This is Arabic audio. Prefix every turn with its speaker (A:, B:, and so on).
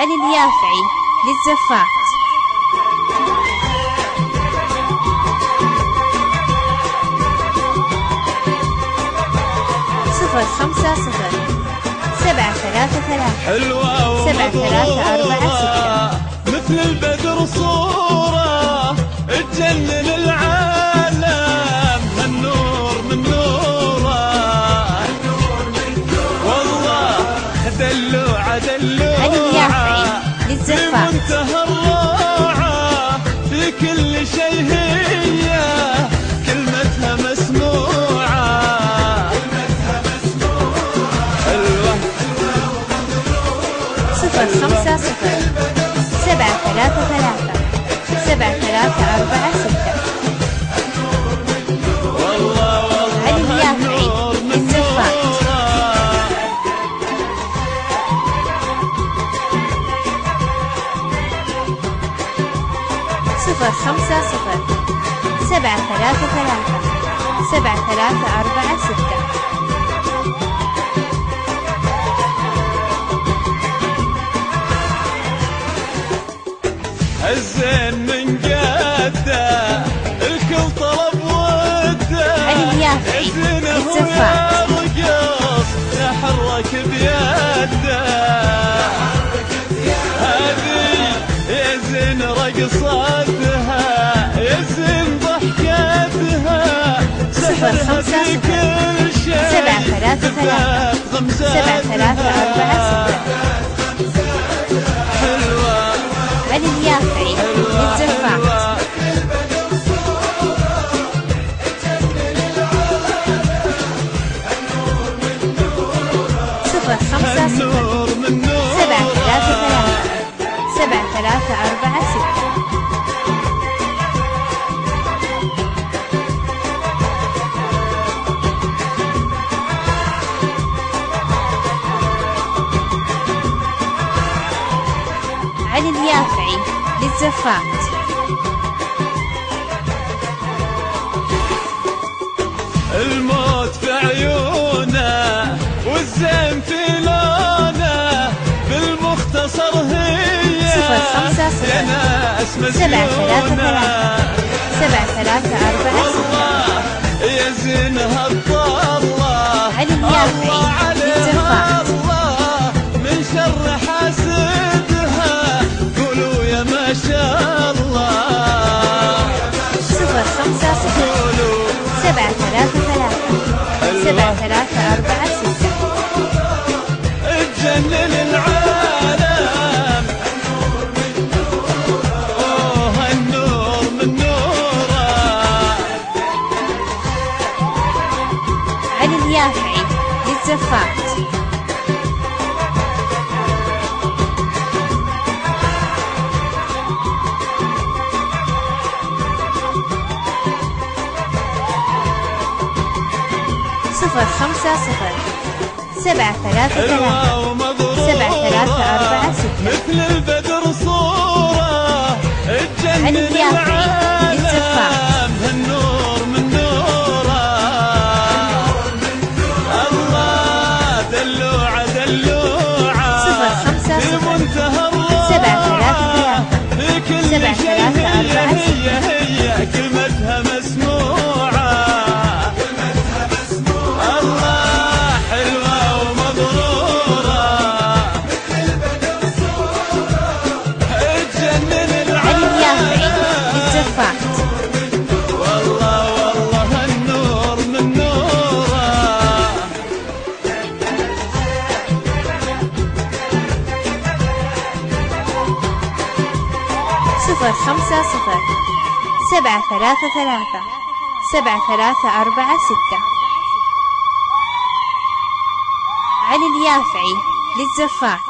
A: علي اليافعي للزفات. 050 733
B: حلوة
A: 7346
B: مثل البدر صورة تجنن العالم. النور من نوره والله دلوعة دلوعة.
A: علي اليافعي للزفات.
B: في منتهى الروعة في كل شيء هي كلمتها مسموعة.
A: 050 733 7346 علي اليافعي للزفات. 050 733 7346
B: الزين من جده الكل طلب وده.
A: علي اليافعي للزفات.
B: يرقص يحرك بيده. هذه يا زين رقصتها يا زين ضحكتها.
A: 050 733 7346 علي اليافعي للزفات. 050 733 7346 علي اليافعي للزفات.
B: 050 الموت في عيونه والزين في لونه. بالمختصر هي
A: 050
B: يا ناس
A: 733
B: مسيونه.
A: 7346
B: يا زينها الطلة
A: علي اليافعي للزفات.
B: من شر حاسدها قولوا يا ما شاء الله.
A: 050 733 7346
B: تجنن العالم. اوه النور من نوره.
A: علي اليافعي للزفات. 050 733 7346
B: مثل البدر صورة
A: علي
B: تجنن
A: اليافعي للزفات.
B: النور من نوره. الله دلوعة دلوعة
A: 050
B: في منتهى الروعة
A: 733
B: في كل شيء
A: 7346
B: هي كلمتها مسموعة. الله حلوة ومبرورة تجنن
A: علي اليافعي
B: العالم.
A: للزفات.
B: والله النور من نوره.
A: 050 733 7346 علي اليافعي للزفات.